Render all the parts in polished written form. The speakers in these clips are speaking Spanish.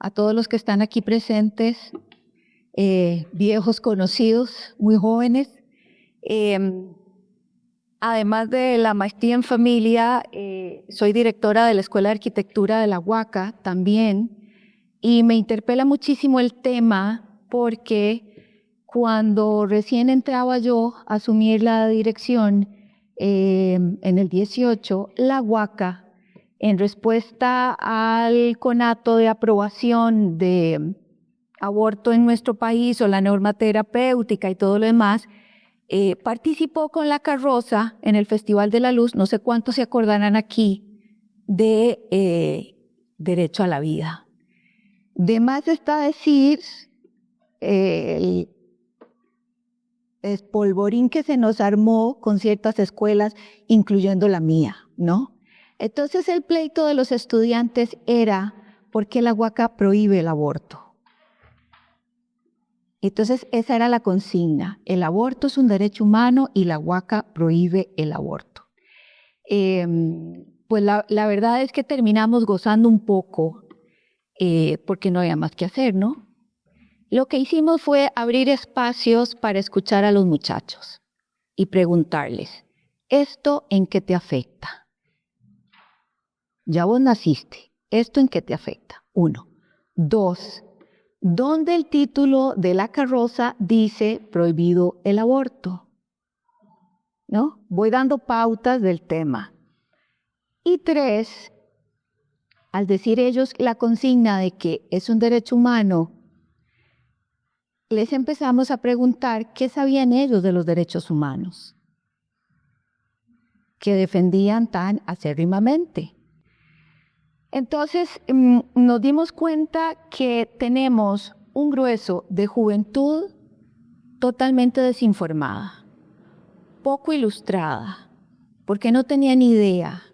a todos los que están aquí presentes, viejos conocidos, muy jóvenes. Además de la maestría en familia, soy directora de la Escuela de Arquitectura de la UACA también, y me interpela muchísimo el tema porque cuando recién entraba yo a asumir la dirección en el 18, la UACA, en respuesta al conato de aprobación de aborto en nuestro país o la norma terapéutica y todo lo demás, participó con la carroza en el Festival de la Luz, no sé cuántos se acordarán aquí, de derecho a la vida. De más está decir el espolvorín que se nos armó con ciertas escuelas, incluyendo la mía, ¿no? Entonces el pleito de los estudiantes era ¿por qué la UACA prohíbe el aborto? Entonces esa era la consigna, el aborto es un derecho humano y la UACA prohíbe el aborto. Pues la verdad es que terminamos gozando un poco porque no había más que hacer, ¿no? Lo que hicimos fue abrir espacios para escuchar a los muchachos y preguntarles, ¿esto en qué te afecta? Ya vos naciste, ¿esto en qué te afecta? 1. 2. ¿Dónde el título de la carroza dice prohibido el aborto? ¿No? Voy dando pautas del tema. Y 3, al decir ellos la consigna de que es un derecho humano, les empezamos a preguntar qué sabían ellos de los derechos humanos, que defendían tan acérrimamente. Entonces nos dimos cuenta que tenemos un grueso de juventud totalmente desinformada, poco ilustrada, porque no tenía ni idea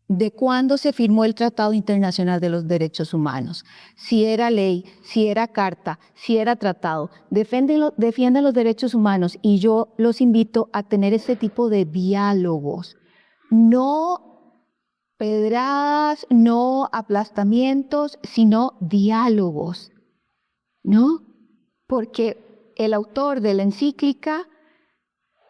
de cuándo se firmó el Tratado Internacional de los Derechos Humanos, si era ley, si era carta, si era tratado. Defienden los derechos humanos y yo los invito a tener ese tipo de diálogos, no pedradas, no aplastamientos, sino diálogos, ¿no? Porque el autor de la encíclica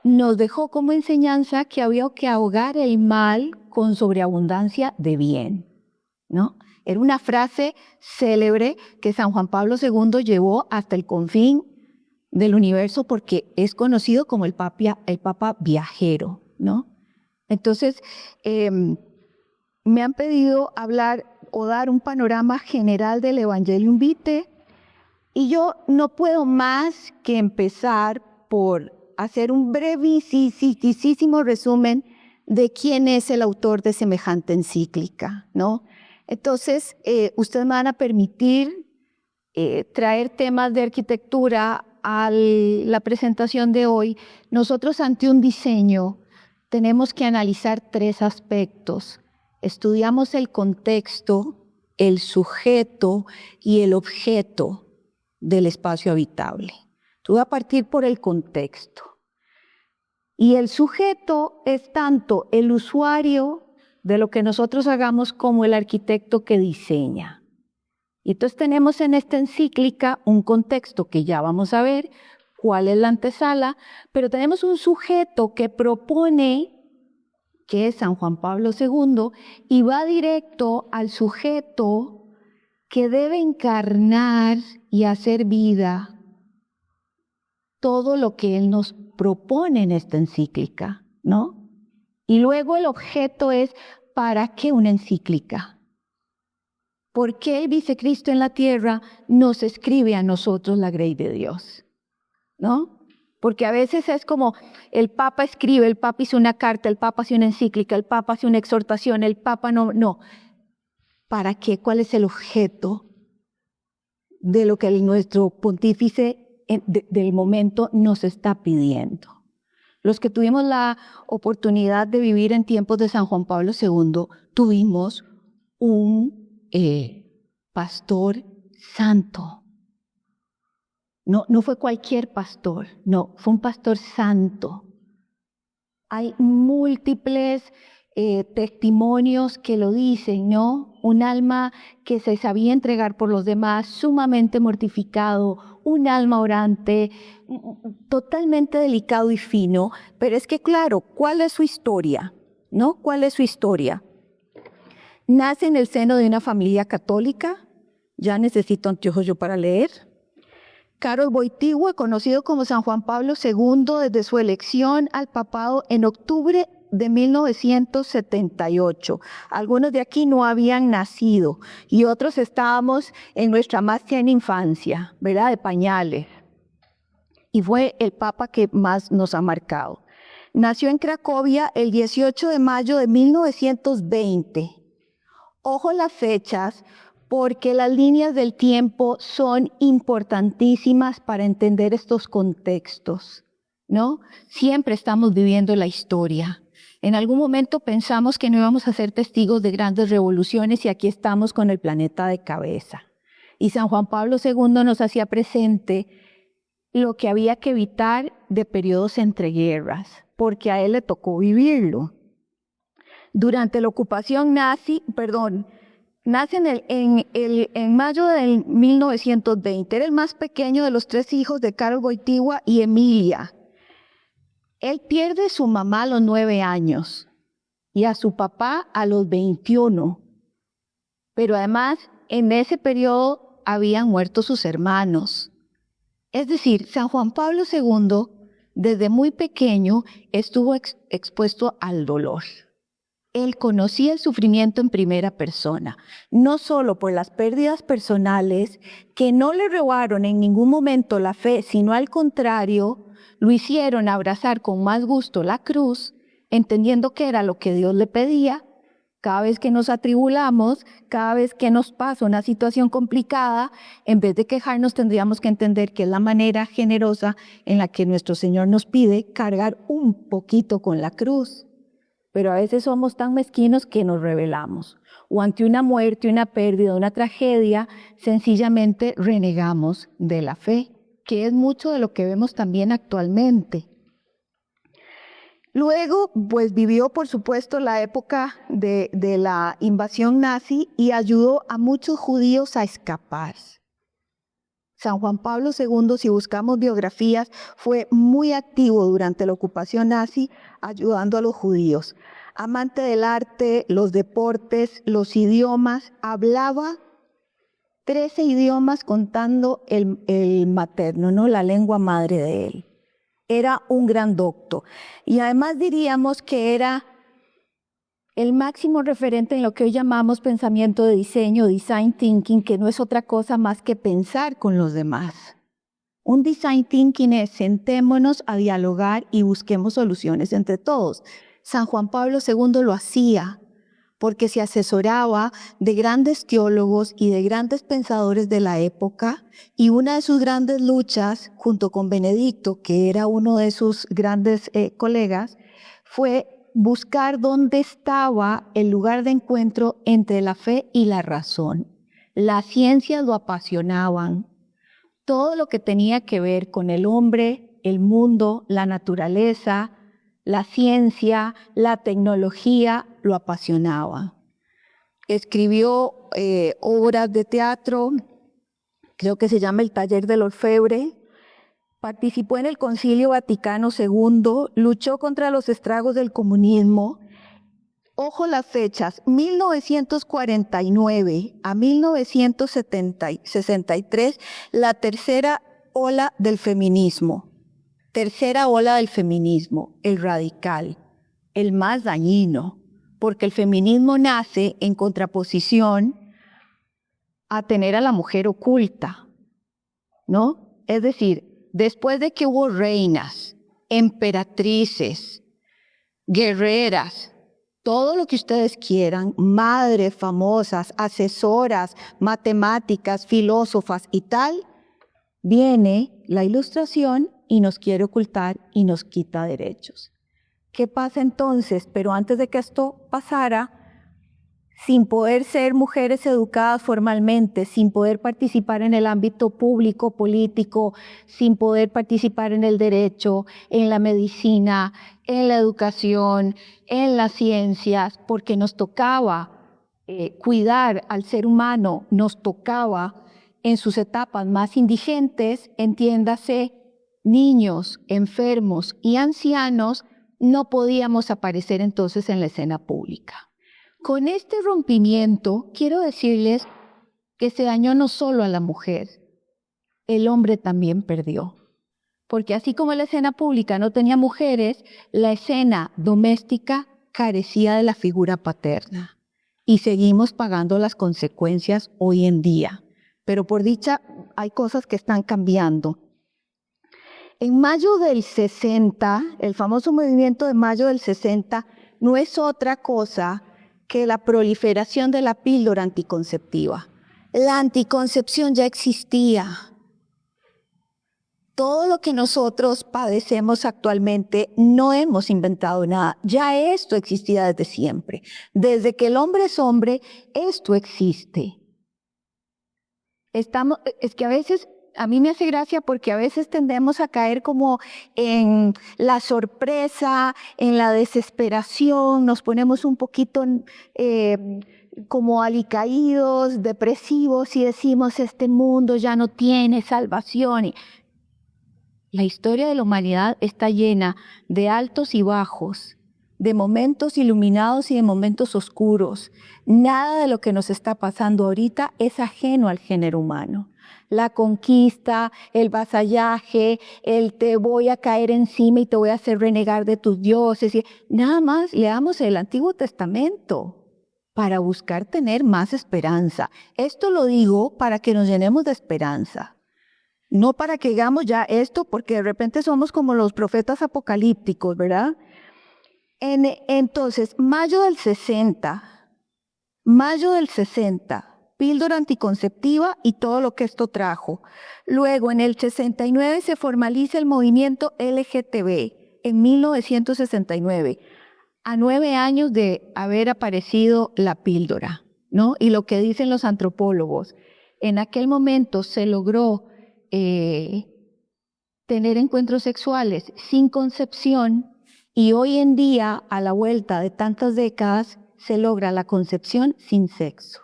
nos dejó como enseñanza que había que ahogar el mal con sobreabundancia de bien, ¿no? Era una frase célebre que San Juan Pablo II llevó hasta el confín del universo porque es conocido como el Papa viajero, ¿no? Entonces, me han pedido hablar o dar un panorama general del Evangelium Vitae y yo no puedo más que empezar por hacer un brevísimo resumen de quién es el autor de semejante encíclica, ¿no? Entonces, ustedes me van a permitir traer temas de arquitectura a la presentación de hoy. Nosotros ante un diseño tenemos que analizar 3 aspectos. Estudiamos el contexto, el sujeto y el objeto del espacio habitable. Voy a partir por el contexto. Y el sujeto es tanto el usuario de lo que nosotros hagamos como el arquitecto que diseña. Y entonces tenemos en esta encíclica un contexto que ya vamos a ver cuál es la antesala, pero tenemos un sujeto que propone, que es San Juan Pablo II, y va directo al sujeto que debe encarnar y hacer vida todo lo que él nos propone en esta encíclica, ¿no? Y luego el objeto es, ¿para qué una encíclica? ¿Por qué el Vicecristo en la tierra nos escribe a nosotros la grey de Dios? ¿No? Porque a veces es como el Papa escribe, el Papa hizo una carta, el Papa hace una encíclica, el Papa hace una exhortación, el Papa no. ¿Para qué? ¿Cuál es el objeto de lo que nuestro pontífice del momento nos está pidiendo? Los que tuvimos la oportunidad de vivir en tiempos de San Juan Pablo II, tuvimos un pastor santo. No fue cualquier pastor, no, fue un pastor santo. Hay múltiples testimonios que lo dicen, ¿no? Un alma que se sabía entregar por los demás, sumamente mortificado, un alma orante, totalmente delicado y fino. Pero es que, claro, ¿cuál es su historia? ¿No? ¿Cuál es su historia? Nace en el seno de una familia católica. Ya necesito anteojos yo para leer. Karol Wojtyła, conocido como San Juan Pablo II desde su elección al papado en octubre de 1978. Algunos de aquí no habían nacido y otros estábamos en nuestra más tierna infancia, ¿verdad? De pañales. Y fue el papa que más nos ha marcado. Nació en Cracovia el 18 de mayo de 1920. Ojo las fechas, porque las líneas del tiempo son importantísimas para entender estos contextos, ¿no? Siempre estamos viviendo la historia. En algún momento pensamos que no íbamos a ser testigos de grandes revoluciones y aquí estamos con el planeta de cabeza. Y San Juan Pablo II nos hacía presente lo que había que evitar de periodos entre guerras, porque a él le tocó vivirlo. Durante la ocupación nace en mayo de 1920. Era el más pequeño de los 3 hijos de Karol Wojtyła y Emilia. Él pierde a su mamá a los 9 años y a su papá a los 21. Pero además, en ese periodo habían muerto sus hermanos. Es decir, San Juan Pablo II, desde muy pequeño, estuvo expuesto al dolor. Él conocía el sufrimiento en primera persona, no solo por las pérdidas personales, que no le robaron en ningún momento la fe, sino al contrario, lo hicieron abrazar con más gusto la cruz, entendiendo que era lo que Dios le pedía. Cada vez que nos atribulamos, cada vez que nos pasa una situación complicada, en vez de quejarnos tendríamos que entender que es la manera generosa en la que nuestro Señor nos pide cargar un poquito con la cruz. Pero a veces somos tan mezquinos que nos rebelamos. O ante una muerte, una pérdida, una tragedia, sencillamente renegamos de la fe, que es mucho de lo que vemos también actualmente. Luego, pues vivió, por supuesto, la época de la invasión nazi y ayudó a muchos judíos a escapar. San Juan Pablo II, si buscamos biografías, fue muy activo durante la ocupación nazi, ayudando a los judíos. Amante del arte, los deportes, los idiomas, hablaba 13 idiomas contando el materno, ¿no? La lengua madre de él. Era un gran docto. Y además diríamos que era el máximo referente en lo que hoy llamamos pensamiento de diseño, design thinking, que no es otra cosa más que pensar con los demás. Un design thinking es sentémonos a dialogar y busquemos soluciones entre todos. San Juan Pablo II lo hacía porque se asesoraba de grandes teólogos y de grandes pensadores de la época, y una de sus grandes luchas, junto con Benedicto, que era uno de sus grandes colegas, fue buscar dónde estaba el lugar de encuentro entre la fe y la razón. Las ciencias lo apasionaban. Todo lo que tenía que ver con el hombre, el mundo, la naturaleza, la ciencia, la tecnología, lo apasionaba. Escribió obras de teatro, creo que se llama El Taller del Orfebre. Participó en el Concilio Vaticano II, luchó contra los estragos del comunismo. Ojo las fechas, 1949 a 1963, la tercera ola del feminismo. Tercera ola del feminismo, el radical, el más dañino, porque el feminismo nace en contraposición a tener a la mujer oculta, ¿no? Es decir, después de que hubo reinas, emperatrices, guerreras, todo lo que ustedes quieran, madres famosas, asesoras, matemáticas, filósofas y tal, viene la Ilustración y nos quiere ocultar y nos quita derechos. ¿Qué pasa entonces? Pero antes de que esto pasara, sin poder ser mujeres educadas formalmente, sin poder participar en el ámbito público, político, sin poder participar en el derecho, en la medicina, en la educación, en las ciencias, porque nos tocaba cuidar al ser humano, nos tocaba en sus etapas más indigentes, entiéndase, niños, enfermos y ancianos, no podíamos aparecer entonces en la escena pública. Con este rompimiento, quiero decirles que se dañó no solo a la mujer, el hombre también perdió. Porque así como la escena pública no tenía mujeres, la escena doméstica carecía de la figura paterna. Y seguimos pagando las consecuencias hoy en día. Pero por dicha, hay cosas que están cambiando. En mayo del 60, el famoso movimiento de mayo del 60, no es otra cosa que la proliferación de la píldora anticonceptiva. La anticoncepción ya existía. Todo lo que nosotros padecemos actualmente no hemos inventado nada. Ya esto existía desde siempre. Desde que el hombre es hombre, esto existe. Es que a veces, a mí me hace gracia porque a veces tendemos a caer como en la sorpresa, en la desesperación, nos ponemos un poquito como alicaídos, depresivos y decimos, este mundo ya no tiene salvación. La historia de la humanidad está llena de altos y bajos, de momentos iluminados y de momentos oscuros. Nada de lo que nos está pasando ahorita es ajeno al género humano. La conquista, el vasallaje, el te voy a caer encima y te voy a hacer renegar de tus dioses. Nada más leamos el Antiguo Testamento para buscar tener más esperanza. Esto lo digo para que nos llenemos de esperanza. No para que hagamos ya esto, porque de repente somos como los profetas apocalípticos, ¿verdad? Entonces, mayo del 60, píldora anticonceptiva y todo lo que esto trajo. Luego, en el 69 se formaliza el movimiento LGTB, en 1969, a 9 años de haber aparecido la píldora, ¿no? Y lo que dicen los antropólogos, en aquel momento se logró tener encuentros sexuales sin concepción y hoy en día, a la vuelta de tantas décadas, se logra la concepción sin sexo,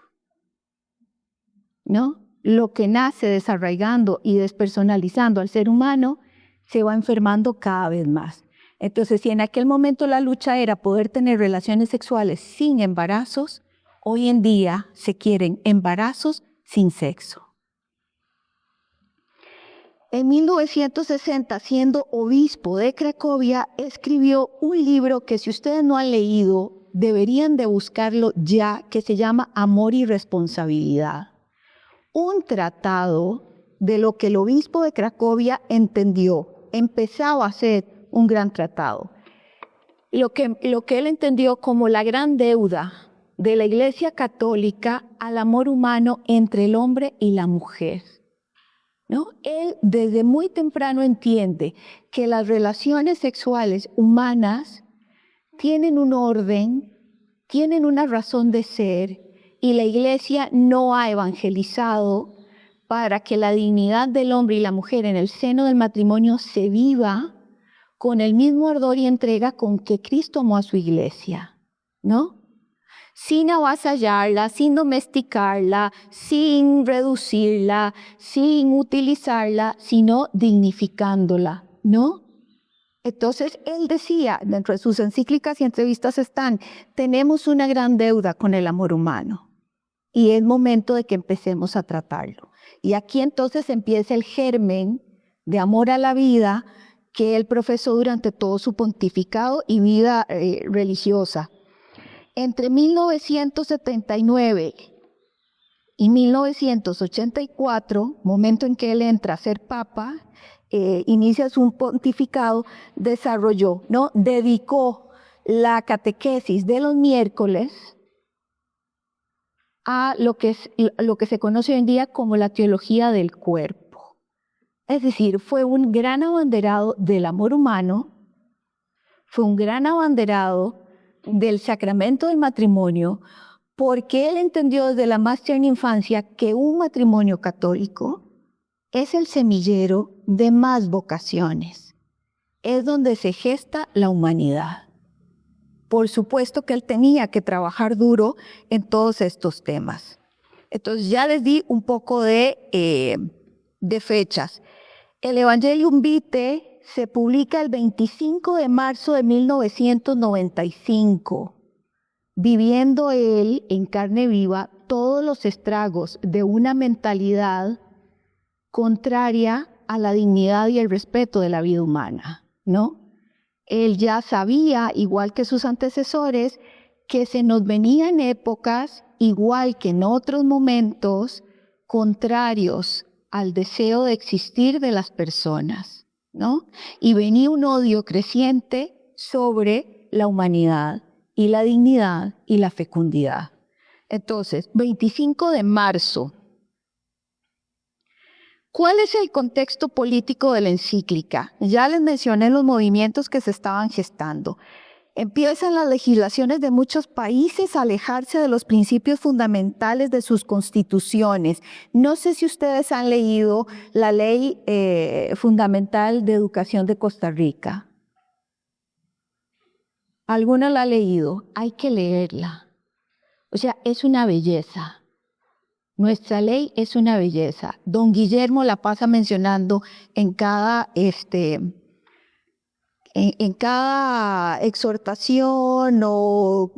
¿no? Lo que nace desarraigando y despersonalizando al ser humano se va enfermando cada vez más. Entonces, si en aquel momento la lucha era poder tener relaciones sexuales sin embarazos, hoy en día se quieren embarazos sin sexo. En 1960, siendo obispo de Cracovia, escribió un libro que si ustedes no han leído, deberían de buscarlo ya, que se llama Amor y Responsabilidad. Un tratado de lo que el obispo de Cracovia entendió, empezaba a ser un gran tratado. Lo que él entendió como la gran deuda de la Iglesia Católica al amor humano entre el hombre y la mujer. ¿No? Él desde muy temprano entiende que las relaciones sexuales humanas tienen un orden, tienen una razón de ser y la Iglesia no ha evangelizado para que la dignidad del hombre y la mujer en el seno del matrimonio se viva con el mismo ardor y entrega con que Cristo amó a su Iglesia, ¿no? Sin avasallarla, sin domesticarla, sin reducirla, sin utilizarla, sino dignificándola, ¿no? Entonces, él decía, dentro de sus encíclicas y entrevistas están, tenemos una gran deuda con el amor humano y es momento de que empecemos a tratarlo. Y aquí entonces empieza el germen de amor a la vida que él profesó durante todo su pontificado y vida religiosa. Entre 1979 y 1984, momento en que él entra a ser papa, inicia su pontificado, desarrolló, ¿no? Dedicó la catequesis de los miércoles a lo que se conoce hoy en día como la teología del cuerpo. Es decir, fue un gran abanderado del amor humano, fue un gran abanderado del sacramento del matrimonio, porque él entendió desde la más tierna infancia que un matrimonio católico es el semillero de más vocaciones, es donde se gesta la humanidad. Por supuesto que él tenía que trabajar duro en todos estos temas. Entonces ya les di un poco de fechas. El Evangelium Vitae se publica el 25 de marzo de 1995, viviendo él en carne viva todos los estragos de una mentalidad contraria a la dignidad y el respeto de la vida humana, ¿no? Él ya sabía, igual que sus antecesores, que se nos venía en épocas, igual que en otros momentos, contrarios al deseo de existir de las personas, ¿no? Y venía un odio creciente sobre la humanidad y la dignidad y la fecundidad. Entonces, 25 de marzo. ¿Cuál es el contexto político de la encíclica? Ya les mencioné los movimientos que se estaban gestando. Empiezan las legislaciones de muchos países a alejarse de los principios fundamentales de sus constituciones. No sé si ustedes han leído la Ley Fundamental de Educación de Costa Rica. ¿Alguna la ha leído? Hay que leerla. O sea, es una belleza. Nuestra ley es una belleza. Don Guillermo la pasa mencionando en cada exhortación o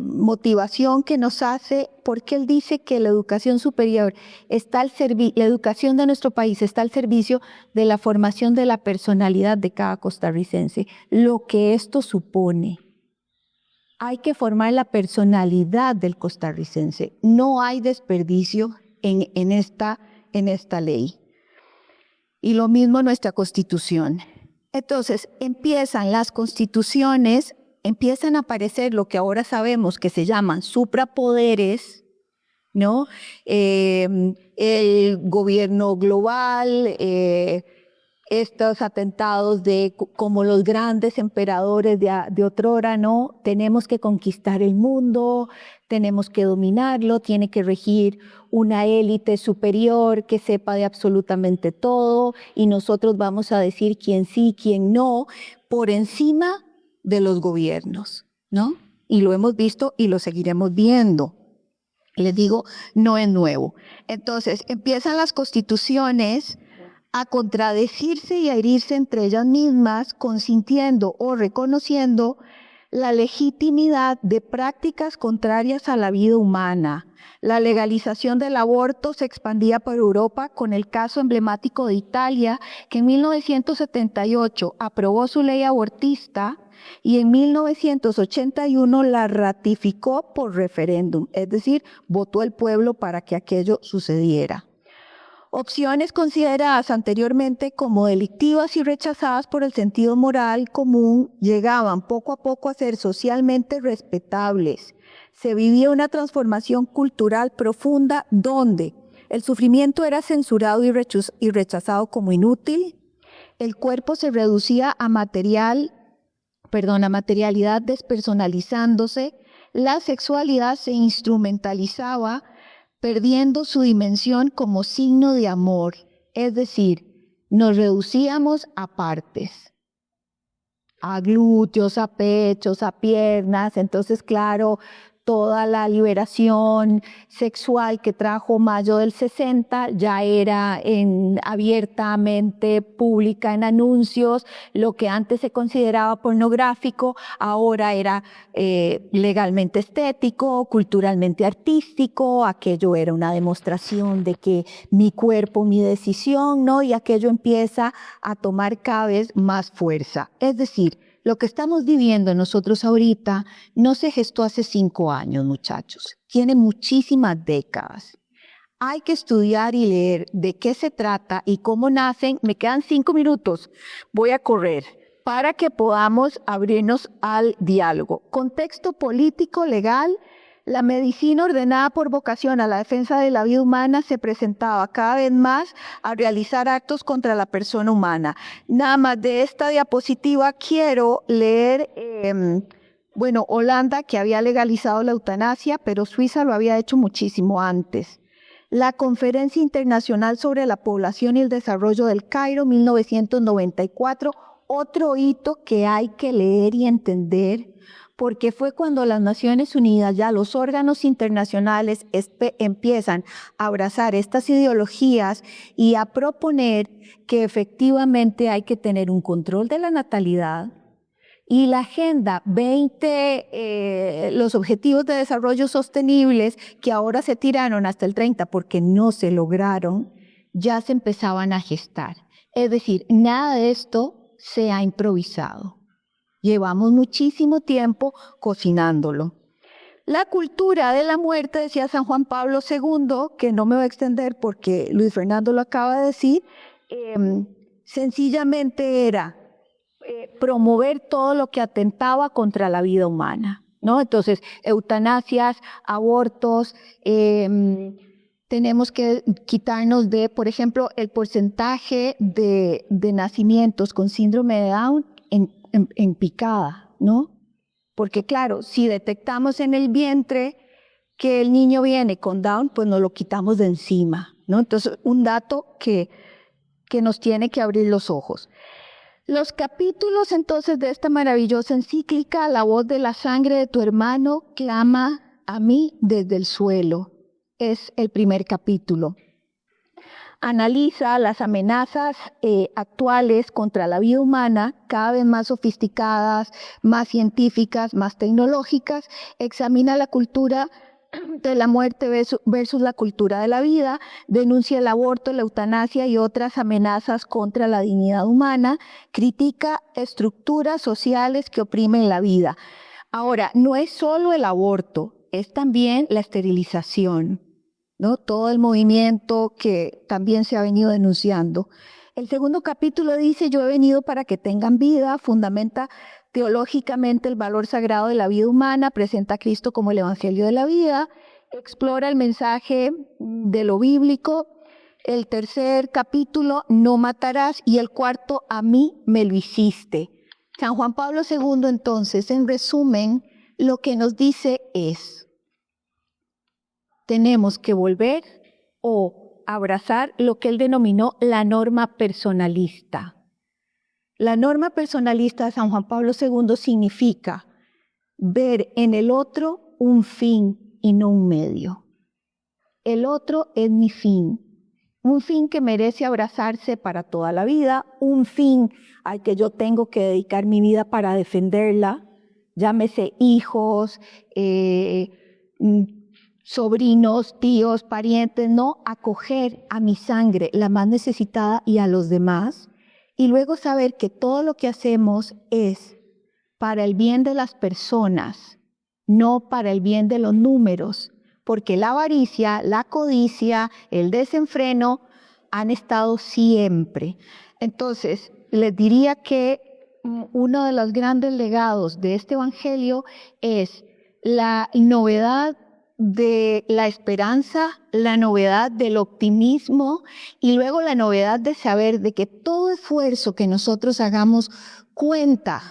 motivación que nos hace, porque él dice que la educación superior la educación de nuestro país está al servicio de la formación de la personalidad de cada costarricense, lo que esto supone. Hay que formar la personalidad del costarricense. No hay desperdicio en esta ley. Y lo mismo nuestra Constitución. Entonces, empiezan las constituciones, empiezan a aparecer lo que ahora sabemos que se llaman suprapoderes, ¿no? El gobierno global, estos atentados como los grandes emperadores de otrora, ¿no? Tenemos que conquistar el mundo, tenemos que dominarlo, tiene que regir una élite superior que sepa de absolutamente todo y nosotros vamos a decir quién sí, quién no, por encima de los gobiernos, ¿no? Y lo hemos visto y lo seguiremos viendo. Les digo, no es nuevo. Entonces, empiezan las constituciones a contradecirse y a herirse entre ellas mismas, consintiendo o reconociendo la legitimidad de prácticas contrarias a la vida humana. La legalización del aborto se expandía por Europa con el caso emblemático de Italia, que en 1978 aprobó su ley abortista y en 1981 la ratificó por referéndum, es decir, votó el pueblo para que aquello sucediera. Opciones consideradas anteriormente como delictivas y rechazadas por el sentido moral común llegaban poco a poco a ser socialmente respetables. Se vivía una transformación cultural profunda donde el sufrimiento era censurado y rechazado como inútil, el cuerpo se reducía a materialidad despersonalizándose, la sexualidad se instrumentalizaba, perdiendo su dimensión como signo de amor, es decir, nos reducíamos a partes, a glúteos, a pechos, a piernas. Entonces, claro, toda la liberación sexual que trajo mayo del 60 ya era abiertamente pública en anuncios. Lo que antes se consideraba pornográfico ahora era legalmente estético, culturalmente artístico. Aquello era una demostración de que mi cuerpo, mi decisión, ¿no? Y aquello empieza a tomar cada vez más fuerza. Es decir, lo que estamos viviendo nosotros ahorita no se gestó hace 5 años, muchachos. Tiene muchísimas décadas. Hay que estudiar y leer de qué se trata y cómo nacen. Me quedan 5 minutos. Voy a correr para que podamos abrirnos al diálogo. Contexto político, legal. La medicina ordenada por vocación a la defensa de la vida humana se presentaba cada vez más a realizar actos contra la persona humana. Nada más de esta diapositiva quiero leer Bueno, Holanda, que había legalizado la eutanasia, pero Suiza lo había hecho muchísimo antes. La Conferencia Internacional sobre la Población y el Desarrollo del Cairo, 1994, otro hito que hay que leer y entender, porque fue cuando las Naciones Unidas, ya los órganos internacionales empiezan a abrazar estas ideologías y a proponer que efectivamente hay que tener un control de la natalidad. Y la Agenda 20, los Objetivos de Desarrollo Sostenibles, que ahora se tiraron hasta el 30 porque no se lograron, ya se empezaban a gestar. Es decir, nada de esto se ha improvisado. Llevamos muchísimo tiempo cocinándolo. La cultura de la muerte, decía San Juan Pablo II, que no me voy a extender porque Luis Fernando lo acaba de decir, sencillamente era promover todo lo que atentaba contra la vida humana, ¿no? Entonces, eutanasias, abortos, tenemos que quitarnos de, por ejemplo, el porcentaje de nacimientos con síndrome de Down en picada, ¿no? Porque claro, si detectamos en el vientre que el niño viene con Down, pues nos lo quitamos de encima, ¿no? Entonces, un dato que nos tiene que abrir los ojos. Los capítulos entonces de esta maravillosa encíclica, La voz de la sangre de tu hermano clama a mí desde el suelo, es el primer capítulo. Analiza las amenazas actuales contra la vida humana, cada vez más sofisticadas, más científicas, más tecnológicas, examina la cultura de la muerte versus la cultura de la vida, denuncia el aborto, la eutanasia y otras amenazas contra la dignidad humana, critica estructuras sociales que oprimen la vida. Ahora, no es solo el aborto, es también la esterilización, ¿no? Todo el movimiento que también se ha venido denunciando. El segundo capítulo dice, yo he venido para que tengan vida, fundamenta teológicamente el valor sagrado de la vida humana, presenta a Cristo como el evangelio de la vida, explora el mensaje de lo bíblico. El tercer capítulo, no matarás, y el cuarto, a mí me lo hiciste. San Juan Pablo II, entonces, en resumen, lo que nos dice es, tenemos que volver o abrazar lo que él denominó la norma personalista. La norma personalista de San Juan Pablo II significa ver en el otro un fin y no un medio. El otro es mi fin, un fin que merece abrazarse para toda la vida, un fin al que yo tengo que dedicar mi vida para defenderla, llámese hijos, sobrinos, tíos, parientes, no, acoger a mi sangre, la más necesitada, y a los demás. Y luego saber que todo lo que hacemos es para el bien de las personas, no para el bien de los números, porque la avaricia, la codicia, el desenfreno han estado siempre. Entonces, les diría que uno de los grandes legados de este evangelio es la novedad de la esperanza, la novedad del optimismo y luego la novedad de saber de que todo esfuerzo que nosotros hagamos cuenta.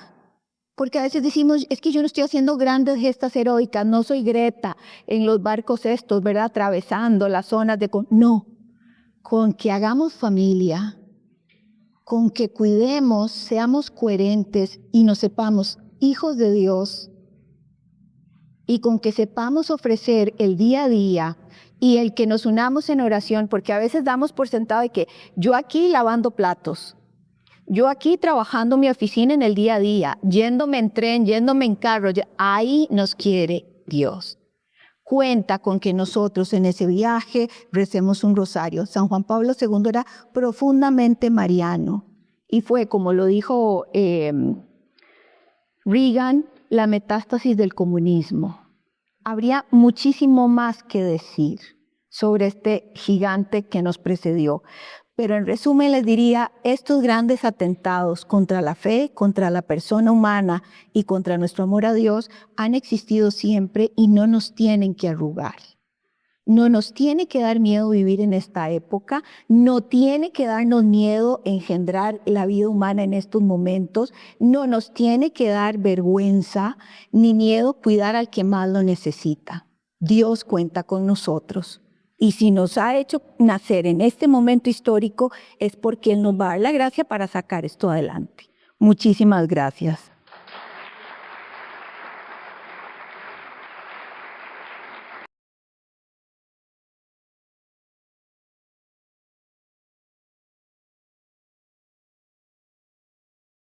Porque a veces decimos, es que yo no estoy haciendo grandes gestas heroicas, no soy Greta en los barcos estos, ¿verdad? Atravesando las zonas de... No, con que hagamos familia, con que cuidemos, seamos coherentes y nos sepamos hijos de Dios, y con que sepamos ofrecer el día a día y el que nos unamos en oración, porque a veces damos por sentado de que yo aquí lavando platos, yo aquí trabajando en mi oficina en el día a día, yéndome en tren, yéndome en carro, ahí nos quiere Dios. Cuenta con que nosotros en ese viaje recemos un rosario. San Juan Pablo II era profundamente mariano y fue, como lo dijo Reagan, la metástasis del comunismo. Habría muchísimo más que decir sobre este gigante que nos precedió, pero en resumen les diría, estos grandes atentados contra la fe, contra la persona humana y contra nuestro amor a Dios han existido siempre y no nos tienen que arrugar. No nos tiene que dar miedo vivir en esta época, no tiene que darnos miedo engendrar la vida humana en estos momentos, no nos tiene que dar vergüenza ni miedo cuidar al que más lo necesita. Dios cuenta con nosotros. Y si nos ha hecho nacer en este momento histórico es porque Él nos va a dar la gracia para sacar esto adelante. Muchísimas gracias.